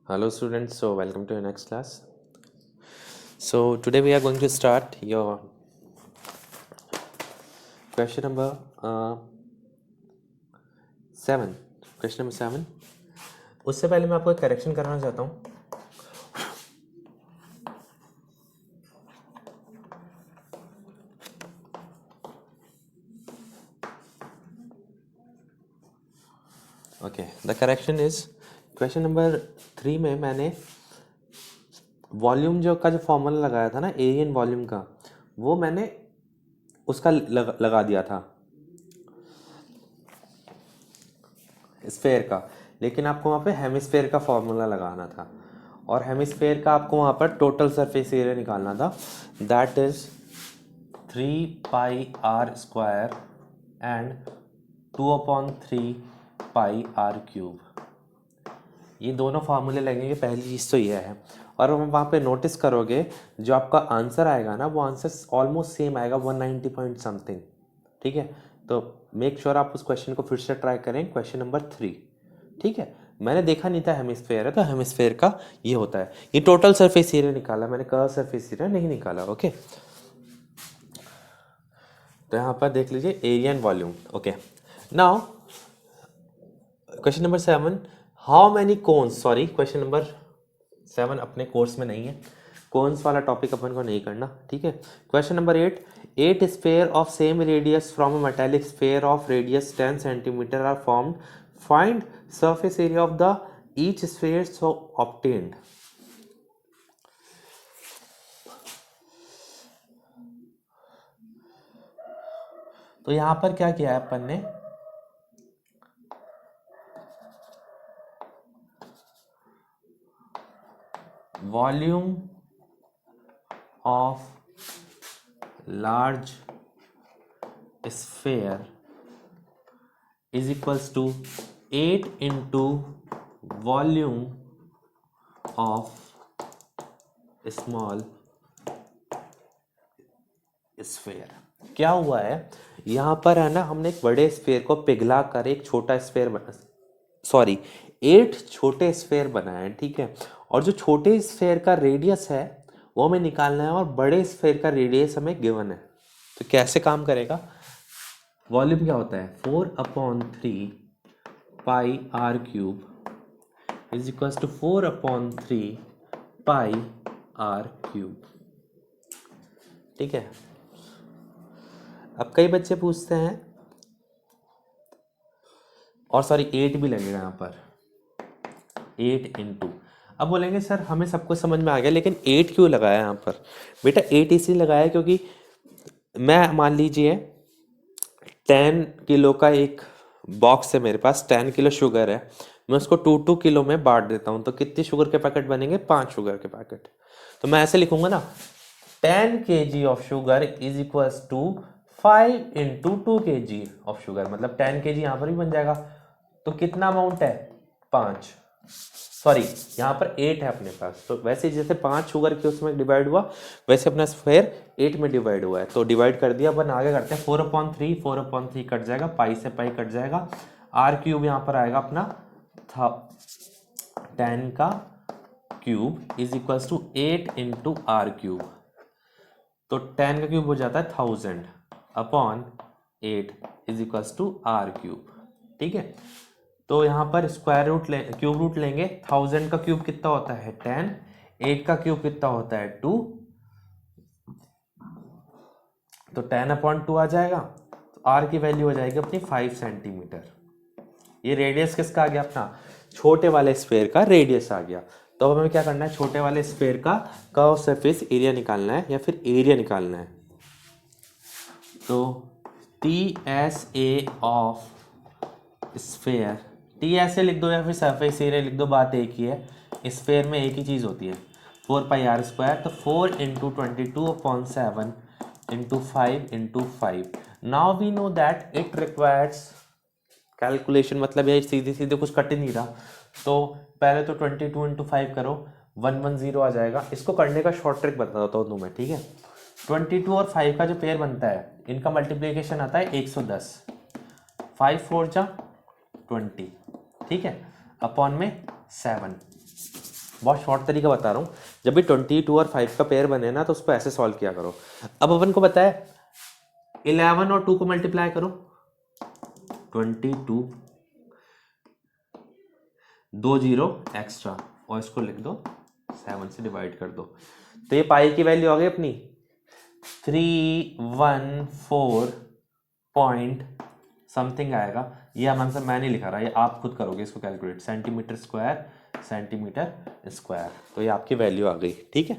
Hello students, so welcome to your next class. So today we are going to start your question number 7. Question number 7. उससे पहले मैं आपको एक correction करना चाहता हूँ. Okay, the correction is question number 3 में मैंने वॉल्यूम का जो फॉर्मूला लगाया था ना, एरियन वॉल्यूम का, वो मैंने उसका लगा दिया था स्फेयर का, लेकिन आपको वहाँ पे हेमिस्फेयर का फॉर्मूला लगाना था और हेमिस्फेयर का आपको वहाँ पर टोटल सरफेस एरिया निकालना था. That is 3πr² and 2/3 πr³. ये दोनों फार्मूले लगेंगे. पहली चीज़ तो ये है. और वहाँ पे नोटिस करोगे जो आपका आंसर आएगा ना, वो आंसर ऑलमोस्ट सेम आएगा, 190 पॉइंट समथिंग. ठीक है, तो मेक श्योर आप उस क्वेश्चन को फिर से ट्राई करें. Question number 3. ठीक है, मैंने देखा नहीं था हेमिस्फेयर है, तो हेमिस्फेयर का ये होता है. ये टोटल सरफेस एरिया निकाला मैंने, कर्व सरफेस एरिया नहीं निकाला. ओके, तो यहाँ पर देख लीजिए area and volume. Okay, now question number 7. How many cones, sorry question number 7 अपने कोर्स में नहीं है, कोन्स वाला टॉपिक अपन को नहीं करना. ठीक है, question number 8. 8 sphere of same radius from a metallic sphere of radius 10 centimetre are formed. Find surface area of the each sphere so obtained. तो यहां पर क्या किया है अपन ने, volume of large sphere is equals to 8 into volume of small sphere. क्या हुआ है यहाँ पर है ना, हमने एक बड़े स्फेयर को पिघला कर एक छोटा स्फेयर बना, सॉरी 8 छोटे स्फेयर बनाए हैं. ठीक है, और जो छोटे स्फेयर का रेडियस है वो हमें निकालना है और बड़े स्फेयर का रेडियस हमें गिवन है. तो कैसे काम करेगा, वॉल्यूम क्या होता है, 4/3 πr³ is equals to 4/3 πr³. ठीक है, अब कई बच्चे पूछते हैं, और सॉरी 8 भी लगेगा यहाँ पर, 8 इंटू. अब बोलेंगे सर हमें सब कुछ समझ में आ गया, लेकिन 8 क्यों लगाया यहाँ पर. बेटा 8 इसलिए लगाया क्योंकि मैं, मान लीजिए 10 किलो का एक बॉक्स है मेरे पास, 10 किलो शुगर है, मैं उसको 2 किलो में बांट देता हूँ, तो कितने शुगर के पैकेट बनेंगे, 5 शुगर के पैकेट. तो मैं ऐसे लिखूंगा ना, 10 kg of sugar is equals to 5 into 2 kg of sugar. मतलब 10 kg यहाँ पर भी बन जाएगा. तो कितना अमाउंट है, 5, सॉरी यहाँ पर 8 है अपने पास. तो वैसे जैसे 5 शुगर के उसमें डिवाइड हुआ, वैसे अपना स्फेयर 8 में डिवाइड हुआ है, तो डिवाइड कर दिया. अपन आगे करते हैं, 4/3 कट जाएगा, पाई से पाई कट जाएगा, r³ यहाँ पर आएगा अपना 10 का cube is equals to 8 into r³. तो 10 का क्यूब हो जाता है 1000/8 इज इक्वल्स टू r³. ठीक है, तो यहाँ पर स्क्वायर रूट क्यूब रूट लेंगे. 1000 का क्यूब कितना होता है, 10. 8 का क्यूब कितना होता है, 2. तो 10/2 आ जाएगा. तो r की वैल्यू हो जाएगी अपनी 5 सेंटीमीटर. ये रेडियस किसका आ गया, अपना छोटे वाले स्फेयर का रेडियस आ गया. तो अब हमें क्या करना है, छोटे वाले स्फेयर का कर्व सरफेस एरिया निकालना है या फिर एरिया निकालना है. तो TSA ऑफ स्फेयर, TSA लिख दो या फिर सरफेस एरिया लिख दो, बात एक ही है. स्फेयर में एक ही चीज़ होती है, 4πr². तो 4 into 22/7 into 5 into 5. Now we know that it requires calculation, मतलब ये सीधे सीधे कुछ कट ही नहीं रहा. तो पहले तो 22 इंटू 5 करो, 110 आ जाएगा. इसको करने का शॉर्ट ट्रिक बताता हूँ तुम्हें. ठीक है, 22 और 5 का जो पेयर बनता है, इनका मल्टीप्लीकेशन आता है 110. 5 4 जा 20. ठीक है, अपॉन में 7. बहुत शॉर्ट तरीका बता रहा हूँ। जब भी 22 और 5 का पेयर बने ना तो उसको ऐसे सॉल्व किया करो। अब अपन को पता है 11 और 2 को मल्टीप्लाई करो, 22, 2 जीरो एक्स्ट्रा, और इसको लिख दो 7 से डिवाइड कर दो। तो ये पाई की वैल्यू आ गई अपनी 314 पॉइंट समथिंग आएगा। ये आंसर मैं नहीं लिखा रहा, ये आप खुद करोगे इसको कैलकुलेट, सेंटीमीटर स्क्वायर। तो ये आपकी वैल्यू आ गई, ठीक है।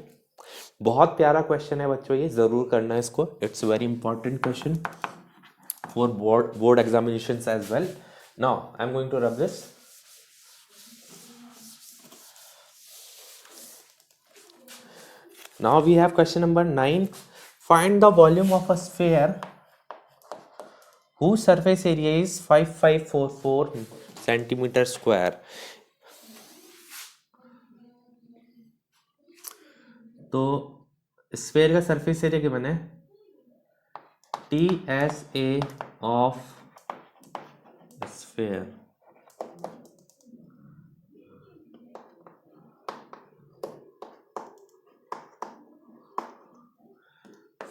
बहुत प्यारा क्वेश्चन है बच्चों, ये ज़रूर करना है इसको, it's very important question for board examinations as well. Now I am going to rub this. Now we have question number 9. Find the volume of a sphere whose surface area is 5544 centimeter square. तो sphere का surface area क्या बने, TSA of sphere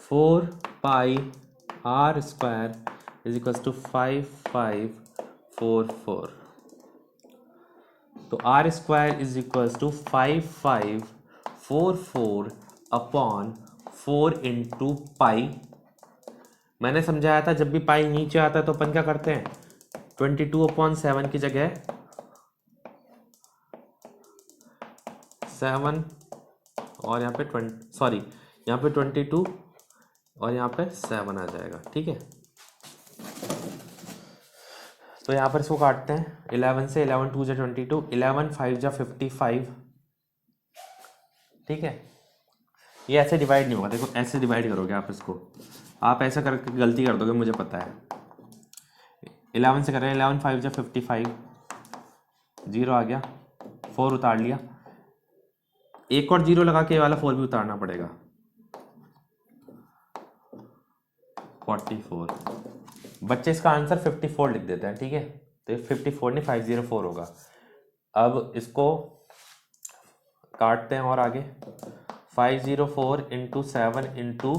four pi r square is equal to 5544। तो r square is equal to 5544 upon 4 into pi. मैंने समझाया था जब भी पाई नीचे आता है तो अपन क्या करते हैं, 22/7 की जगह 7 और यहाँ पे 22 और यहाँ पे 7 आ जाएगा, ठीक है। तो यहाँ पर इसको काटते हैं 11 से, 11 2 जा 22, 11 5 जा 55, ठीक है। ये ऐसे डिवाइड नहीं होगा, देखो ऐसे डिवाइड करोगे आप इसको, आप ऐसा करके गलती कर दोगे, मुझे पता है। 11 से कर रहे हैं, 11 5 जा 55, 0 आ गया, 4 उतार लिया, एक और 0 लगा के ये वाला 4 भी उतारना पड़ेगा, 44। बच्चे इसका आंसर 54 लिख देते हैं, ठीक है। तो ये 54 नहीं 504 होगा। अब इसको काटते हैं और आगे 504 इंटू 7 इंटू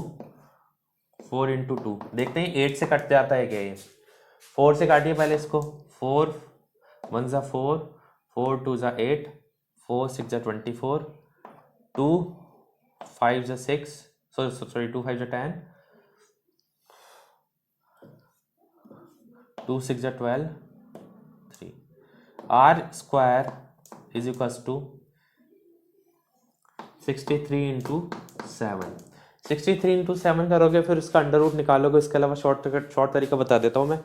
4 इंटू 2, देखते हैं 8 से कट जाता है क्या ये। 4 से काटिए पहले इसको, 4 1 जा 4, 4 2 जा 8, 4 6 जा 24, 2 5 जा 6, सॉरी 2 5 जा 10, 2 6 जा 12, 3। R square is equal to 63 into 7। 63 into 7 करोगे, फिर उसका अंडर रूट निकालोगे। इसके अलावा शॉर्ट तरीका बता देता हूँ मैं।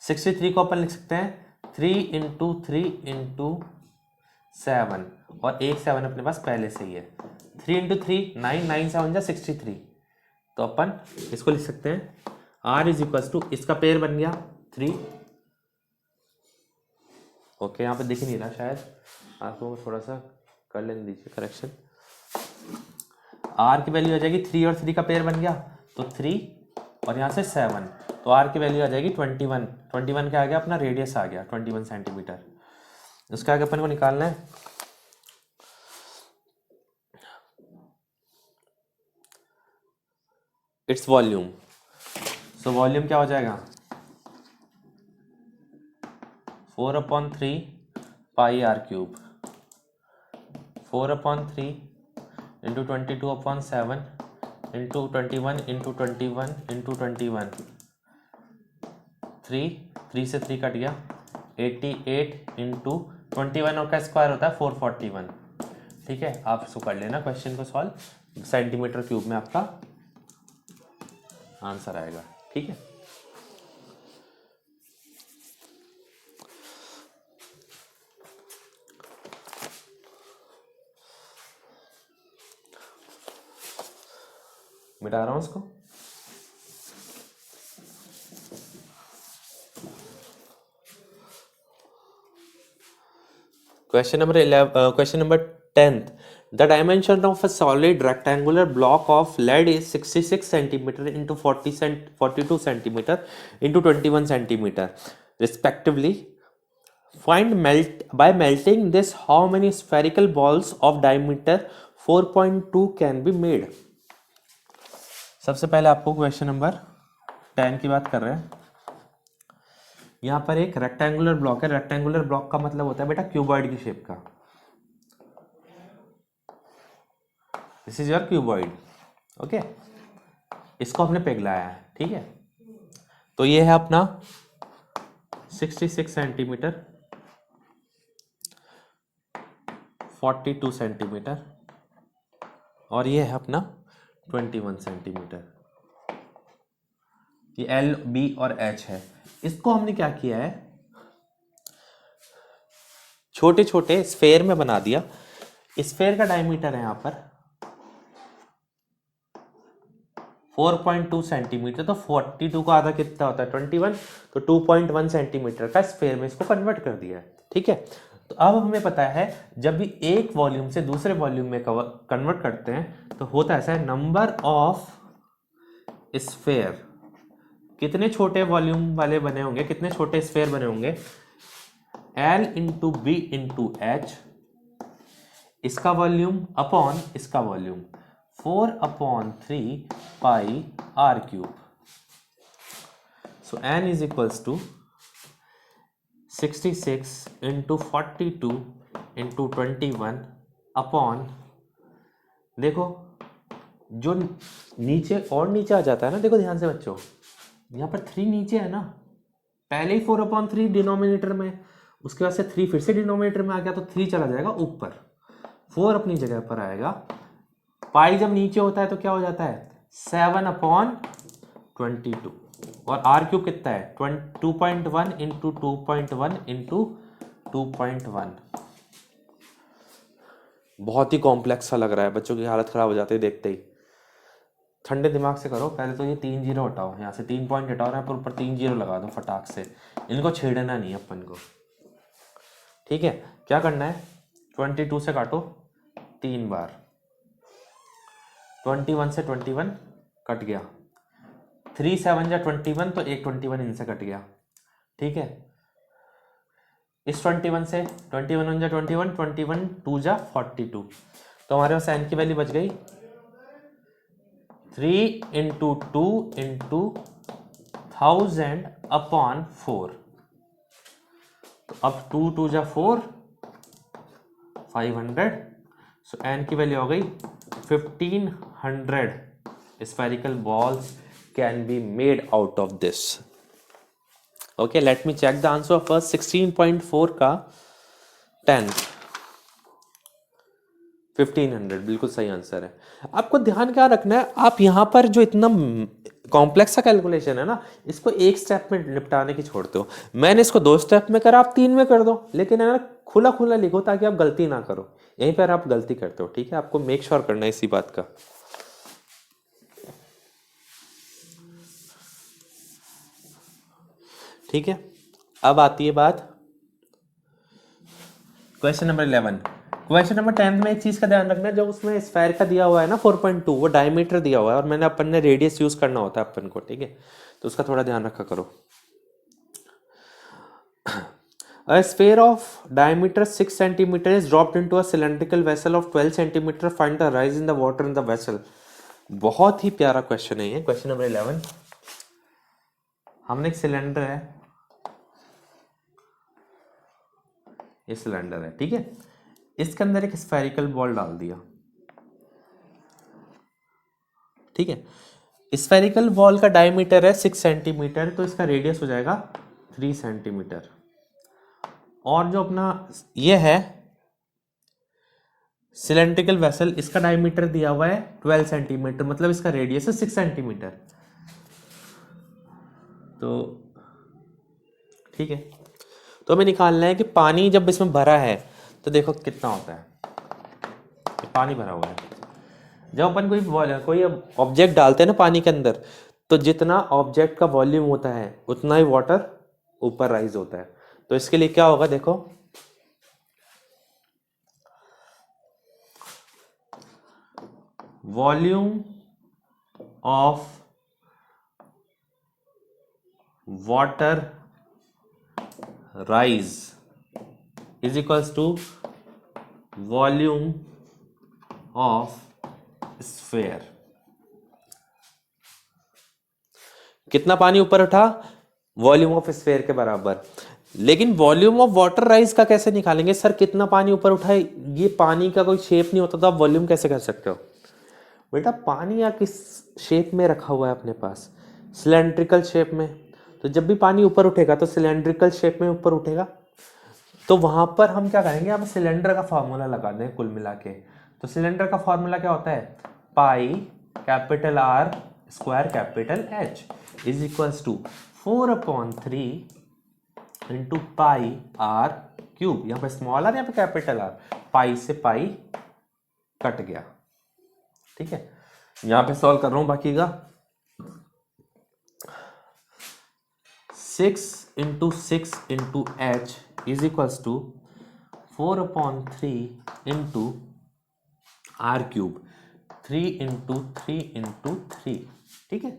63 को अपन लिख सकते हैं 3 इंटू 3 इंटू 7, और एक 7 अपने पास पहले से ही है। 3 इंटू 3 9, 9 7 जा 63। तो अपन इसको लिख सकते हैं R इज इक्वल टू, इसका पेयर बन गया 3। ओके, यहाँ पे दिख नहीं रहा शायद आपको, थोड़ा सा कर लेने दीजिए करेक्शन। R की वैल्यू आ जाएगी 3 और 3 का पेयर बन गया, तो 3 और यहाँ से 7, तो R की वैल्यू आ जाएगी 21। 21 क्या आ गया अपना, रेडियस आ गया 21 सेंटीमीटर। उसका आगे अपन को निकालना है इट्स वॉल्यूम। सो वॉल्यूम क्या हो जाएगा, 4/3 pi r cube, 4/3 into 22/7 into 21 into 21 into 21, 3 से 3 कट गया, 88 इंटू 21 और का स्क्वायर होता है 441, ठीक है। आप इसको कर लेना क्वेश्चन को सॉल्व, सेंटीमीटर क्यूब में आपका आंसर आएगा, ठीक है। मिटा रहा हूं उसको। Question number 10th. The dimension of a solid rectangular block of lead is 66 centimeter into 42 centimeter into 21 centimeter respectively. Find melt bye melting this how many spherical balls of diameter 4.2 can be made. सबसे पहले आपको question number 10 की बात कर रहे हैं। यहाँ पर एक रेक्टेंगुलर ब्लॉक है। रेक्टेंगुलर ब्लॉक का मतलब होता है बेटा क्यूबॉइड की शेप का। This is your cuboid, okay. इसको हमने पिघलाया है, ठीक है। तो ये है अपना 66 सेंटीमीटर, 42 सेंटीमीटर, और ये है अपना 21 सेंटीमीटर। ये एल, बी और एच है। इसको हमने क्या किया है, छोटे छोटे स्फेयर में बना दिया। स्फेयर का डायमीटर है यहाँ पर 4.2 सेंटीमीटर, तो 42 का आधा कितना होता है 21, तो 2.1 सेंटीमीटर का स्फेयर में इसको कन्वर्ट कर दिया है, ठीक है। तो अब हमें पता है जब भी एक वॉल्यूम से दूसरे वॉल्यूम में कन्वर्ट करते हैं तो होता ऐसा है, नंबर ऑफ स्फेयर, कितने छोटे वॉल्यूम वाले बने होंगे, कितने छोटे स्फेयर बने होंगे, L into B into H, इसका वॉल्यूम अपॉन इसका volume, 4/3 pi r cube. So n is equals to 66 into 42 into 21 upon, देखो जो नीचे और नीचे आ जाता है ना, देखो ध्यान से बच्चों, यहाँ पर 3 नीचे है ना, पहले ही 4/3 डिनोमिनेटर में, उसके बाद से 3 फिर से डिनोमिनेटर में आ गया, तो 3 चला जाएगा ऊपर, 4 अपनी जगह पर आएगा। पाई जब नीचे होता है तो क्या हो जाता है 7/22, और आर क्यूब कितना है 2.1 इंटू 2.1 इंटू 2.1। बहुत ही कॉम्प्लेक्स सा लग रहा है, बच्चों की हालत खराब हो जाती है देखते ही। ठंडे दिमाग से करो, पहले तो ये 3 जीरो हटाओ, यहाँ से 3 पॉइंट हटाओ, यहाँ पर ऊपर 3 जीरो लगा दो फटाक से, इनको छेड़ना नहीं है अपन को, ठीक है। क्या करना है, 22 से काटो 3 बार, 21 से 21 कट गया, 3 7 जा 21, तो एक 21 इनसे कट गया, ठीक है। इस 21 से 21 1 जा 21, 21 2 जा 42, तो हमारे पास n की वैल्यू बच गई 3 इंटू 2 इंटू 1000 अपॉन 4। तो अब 2 2 जा 4, 500, सो n की वैल्यू हो गई 1500 spherical balls can be made out of this. Okay, let me check the answer of first 16.4 का 10 1500 बिल्कुल सही आंसर है। आपको ध्यान क्या रखना है, आप यहाँ पर जो इतना कॉम्प्लेक्स सा कैलकुलेशन है ना, इसको एक स्टेप में निपटाने की छोड़ते हो। मैंने इसको 2 स्टेप में करा, आप 3 में कर दो, लेकिन है ना खुला खुला लिखो ताकि आप गलती ना करो। यहीं पर आप गलती करते हो, ठीक है। आपको मेक श्योर करना है इसी बात का। ठीक है, अब आती है बात क्वेश्चन नंबर 11। क्वेश्चन नंबर 10 में एक चीज का ध्यान रखना है, जो उसमें स्फेयर का दिया हुआ है ना 4.2, वो डायमीटर दिया हुआ है, और मैंने अपन ने रेडियस यूज करना होता है अपन को, ठीक है। तो उसका थोड़ा ध्यान रखा करो। A sphere of diameter 6 centimeter is dropped into a cylindrical vessel of 12 centimeter. Find the rise in the water in the vessel. बहुत ही प्यारा क्वेश्चन है ये, क्वेश्चन नंबर 11। हमने एक सिलेंडर है, ये सिलेंडर है, ठीक है। इसके अंदर एक स्फेरिकल बॉल डाल दिया, ठीक है। स्फेरिकल बॉल का डायमीटर है 6 सेंटीमीटर, तो इसका रेडियस हो जाएगा 3 सेंटीमीटर। और जो अपना ये है सिलेंड्रिकल वेसल, इसका डायमीटर दिया हुआ है 12 सेंटीमीटर, मतलब इसका रेडियस है 6 सेंटीमीटर। तो ठीक है, तो हमें निकालना है कि पानी जब इसमें भरा है तो देखो कितना होता है। पानी भरा हुआ है, जब अपन कोई ऑब्जेक्ट डालते हैं ना पानी के अंदर, तो जितना ऑब्जेक्ट का वॉल्यूम होता है उतना ही वाटर ऊपर राइज होता है। तो इसके लिए क्या होगा, देखो volume of water rise is equals to volume of sphere. कितना पानी ऊपर उठा? वॉल्यूम ऑफ स्फेयर के बराबर। लेकिन वॉल्यूम ऑफ वाटर राइज का कैसे निकालेंगे सर? कितना पानी ऊपर उठा है, ये पानी का कोई शेप नहीं होता तो आप वॉल्यूम कैसे कर सकते हो? बेटा पानी या किस शेप में रखा हुआ है अपने पास? सिलेंड्रिकल शेप में। तो जब भी पानी ऊपर उठेगा तो सिलेंड्रिकल शेप में ऊपर उठेगा। तो वहां पर हम क्या करेंगे, अब सिलेंडर का फॉर्मूला लगा दें कुल मिला के। तो सिलेंडर का फॉर्मूला क्या होता है? Pi capital R square capital H is equals to 4/3 into pi r cube. यहाँ पे स्मॉल आर, यहाँ पे कैपिटल आर। पाई से पाई कट गया, ठीक है। यहां पे सॉल्व कर रहा हूं बाकी का। 6 into 6 into H is equals to 4/3 into r cube, 3 into 3 into 3, ठीक है।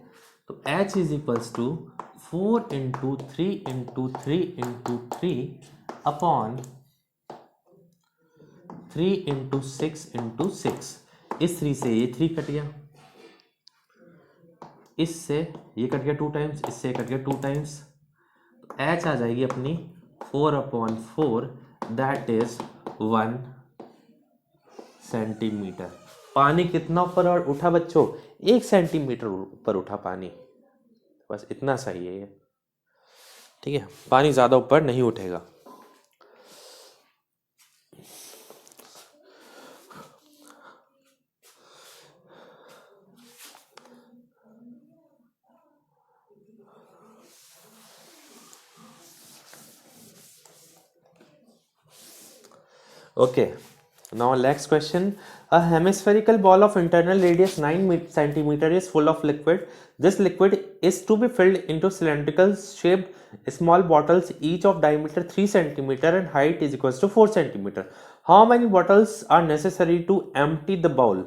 तो H is equals to 4 into 3 into 3 into 3 upon 3 into 6 into 6। इस 3 से ये 3 कट गया, इससे ये कट गया 2 टाइम्स, इससे कट गया 2 टाइम्स। तो एच आ जाएगी अपनी 4/4, दैट इज 1 सेंटीमीटर। पानी कितना ऊपर उठा बच्चों? 1 सेंटीमीटर ऊपर उठा पानी, बस इतना सही है ये, ठीक है। पानी ज्यादा ऊपर नहीं उठेगा। Okay, now next question. A hemispherical ball of internal radius 9 centimeter is full of liquid. This liquid is to be filled into cylindrical shaped small bottles, each of diameter 3 centimeter and height is equals to 4 centimeter. How many bottles are necessary to empty the bowl?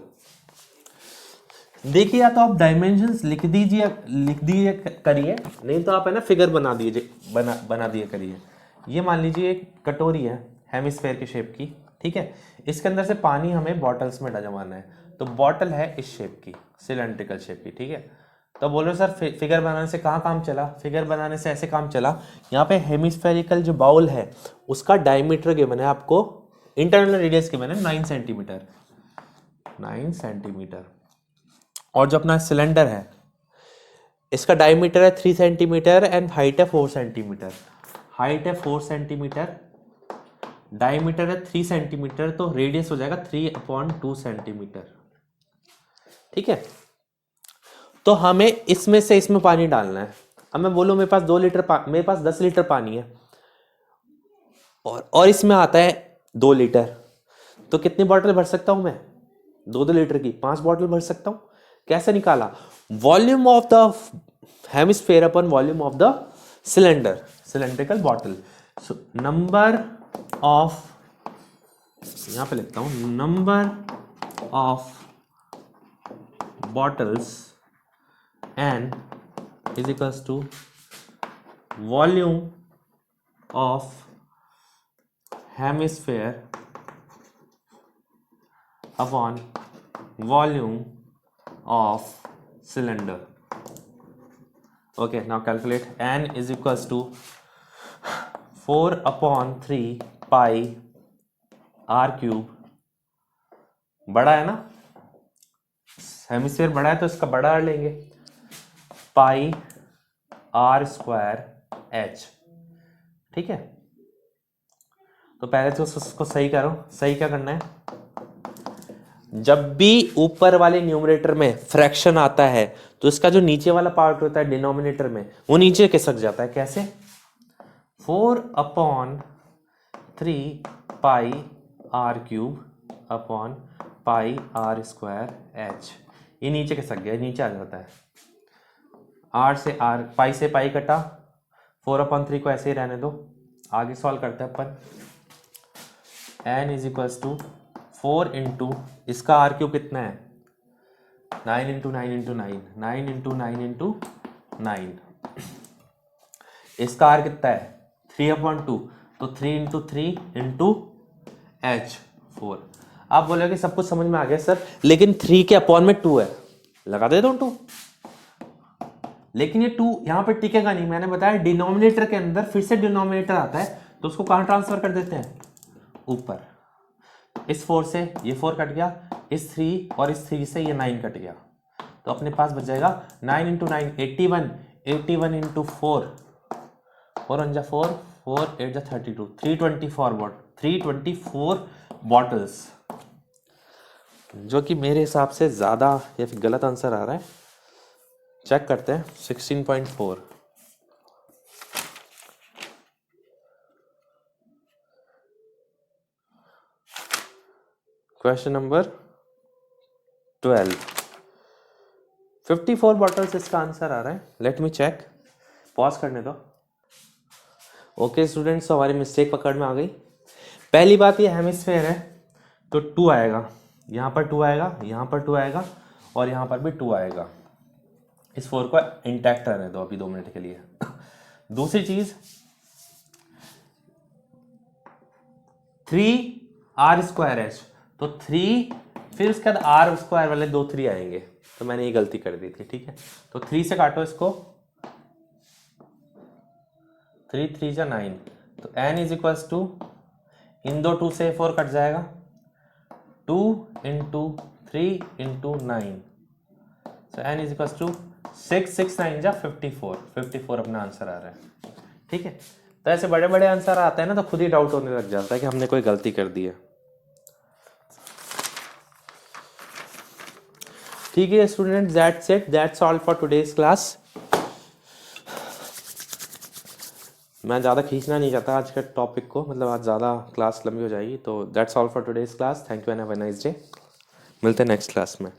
देखिए, या तो आप dimensions लिख दीजिए करिए, नहीं तो आप है ना फिगर बना दिए करिए। ये मान लीजिए एक कटोरी है हेमिस्फेयर के शेप की, ठीक है। इसके अंदर से पानी हमें बॉटल्स में डलवाना है। तो बॉटल है इस शेप की, सिलेंड्रिकल शेप की, ठीक है। तो बोलो सर फिगर बनाने से कहाँ काम चला? फिगर बनाने से ऐसे काम चला, यहाँ पे हेमिस्फेरिकल जो बाउल है उसका डायमीटर गिवन है आपको, इंटरनल रेडियस गिवन है 9 सेंटीमीटर, 9 सेंटीमीटर। और जो अपना सिलेंडर है इसका डायमीटर है 3 सेंटीमीटर एंड हाइट है 4 सेंटीमीटर। हाइट है 4 सेंटीमीटर, डायमीटर है 3 सेंटीमीटर, तो रेडियस हो जाएगा 3/2 सेंटीमीटर, ठीक है। तो हमें इसमें से इसमें पानी डालना है। अब मैं बोलूं मेरे पास 2 लीटर मेरे पास 10 लीटर पानी है और इसमें आता है 2 लीटर, तो कितनी बॉटल भर सकता हूं मैं? 2 लीटर की 5 बॉटल भर सकता हूं। कैसे निकाला? Volume of the hemisphere upon volume of the cylinder, cylindrical bottle. So number of, यहां पे लिखता हूं, number of bottles N is equals to volume of hemisphere upon volume of cylinder. Okay, now calculate. N is equals to 4/3 pi r cube. बड़ा है ना, hemisphere बड़ा है तो इसका बड़ा r लेंगे, पाई r स्क्वायर h, ठीक है। तो पहले तो उसको सही करो। सही क्या करना है? जब भी ऊपर वाले न्यूमरेटर में फ्रैक्शन आता है तो इसका जो नीचे वाला पार्ट होता है डिनोमिनेटर में, वो नीचे खिसक जाता है। कैसे? 4/3 pi r cube upon pi r square h, ये नीचे खिसक गया, नीचे आ जाता है। आर से आर, पाई से पाई कटा, 4/3 को ऐसे ही रहने दो। आगे सॉल्व करते हैं अपन। n is equals to 4 into, इसका आर क्यूब कितना है? 9 इंटू 9 इंटू 9, 9 इंटू 9 इंटू 9। इसका आर कितना है? 3/2, तो 3 इंटू 3 इंटू H4। आप बोलोगे सब कुछ समझ में आ गया सर, लेकिन 3 के अपॉन में 2 है, लगा दे दो 2। लेकिन ये 2 यहाँ पे टिकेगा नहीं, मैंने बताया डिनोमिनेटर के अंदर फिर से डिनोमिनेटर आता है, तो उसको कहाँ ट्रांसफर कर देते हैं, ऊपर। इस 4 से ये 4 कट गया, इस 3 और इस 3 से ये 9 कट गया, तो अपने पास बच जाएगा 9 इंटू 9 81, 81 इंटू 4, 4 1 जा 4, 4 8 जा 32, 324 बॉटल्स, जो कि मेरे हिसाब से ज़्यादा या फिर गलत आंसर आ रहा है। चेक करते हैं। 16.4। क्वेश्चन नंबर 12, 54 बॉटल्स इसका आंसर आ रहा है। लेट मी चेक, पॉज करने दो। ओके स्टूडेंट्स, हमारी मिस्टेक पकड़ में आ गई। पहली बात ये हेमिस्फेयर है, तो 2 आएगा, यहाँ पर 2 आएगा, यहाँ पर 2 आएगा और यहाँ पर भी 2 आएगा। इस 4 को इंटैक्ट रहने दो अभी 2 मिनट के लिए। दूसरी चीज 3r²h, तो 3 फिर उसके बाद r² वाले 2 3 आएंगे, तो मैंने ये गलती कर दी थी, ठीक है। तो 3 से काटो इसको, 3 3 जा 9, तो n इज इक्वल्स टू, इन दो 2 से 4 कट जाएगा, 2 into 3 into 9, so n is equals to 6 6 9 जा 54 अपना आंसर आ रहा है, ठीक है। तो ऐसे बड़े बड़े आंसर आते हैं ना, तो खुद ही डाउट होने लग जाता है कि हमने कोई गलती कर दी है। ठीक है student, that's it, that's all for today's class. मैं ज़्यादा खींचना नहीं चाहता आज के टॉपिक को, मतलब आज ज़्यादा क्लास लंबी हो जाएगी। तो that's all for today's class. Thank you and have a nice day. मिलते हैं नेक्स्ट क्लास में।